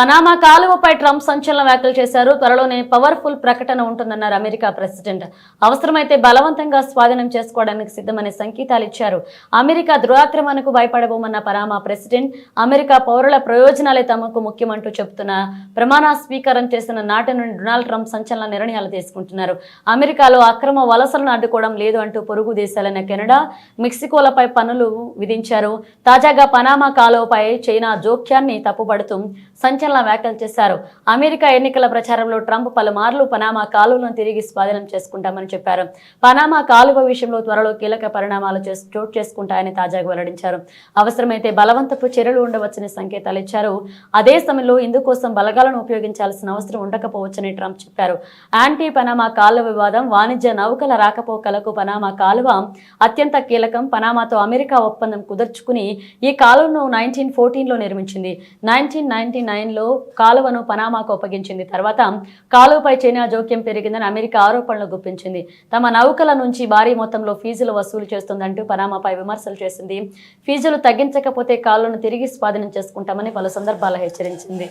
Panama కాలువపై Trump సంచలన వ్యాఖ్యలు చేశారు. త్వరలోనే పవర్ఫుల్ ప్రకటన ఉంటుందన్నారు అమెరికా ప్రెసిడెంట్. అవసరమైతే బలవంతంగా స్వాధీనం చేసుకోవడానికి సిద్ధమనే సంకేతాలు ఇచ్చారు. అమెరికా దురాక్రమణకు భయపడబోమన్న పనామా ప్రెసిడెంట్ అమెరికా పౌరుల ప్రయోజనాలే తమకు ముఖ్యమంటూ చెబుతున్న ప్రమాణ స్వీకారం చేసిన నాటి నుండి డొనాల్డ్ ట్రంప్ సంచలన నిర్ణయాలు తీసుకుంటున్నారు. అమెరికాలో అక్రమ వలసలను అడ్డుకోవడం లేదు అంటూ పొరుగు దేశాలైన కెనడా, మెక్సికోలపై పన్నులు విధించారు. తాజాగా పనామా కాలువపై చైనా జోక్యాన్ని తప్పుపడుతూ సంచలన వ్యాఖ్యలు చేశారు. అమెరికా ఎన్నికల ప్రచారంలో ట్రంప్ పలుమార్లు పనామా కాలువలను తిరిగి స్వాధీనం చేసుకుంటామని చెప్పారు. పనామా కాలువ విషయంలో త్వరలో కీలక పరిణామాలు చోటు చేసుకుంటాయని తాజాగా వెల్లడించారు. అవసరమైతే బలవంతపు చర్యలు ఉండవచ్చని సంకేతాలు ఇచ్చారు. అదే సమయంలో ఇందుకోసం బలగాలను ఉపయోగించాల్సిన అవసరం ఉండకపోవచ్చని ట్రంప్ చెప్పారు. యాంటీ పనామా కాలువ వివాదం, వాణిజ్య నౌకల రాకపోకలకు పనామా కాలువ అత్యంత కీలకం. పనామాతో అమెరికా ఒప్పందం కుదుర్చుకుని ఈ కాలువను 1914లో నిర్మించింది. 1999లో కాలువను పనామాకు అప్పగించింది. తర్వాత కాలువపై చైనా జోక్యం పెరిగిందని అమెరికా ఆరోపణలు గుప్పించింది. తమ నౌకల నుంచి భారీ మొత్తంలో ఫీజులు వసూలు చేస్తుందంటూ పనామాపై విమర్శలు చేసింది. ఫీజులు తగ్గించకపోతే కాలువను తిరిగి స్వాధీనం చేసుకుంటామని పలు సందర్భాల్లో హెచ్చరించింది.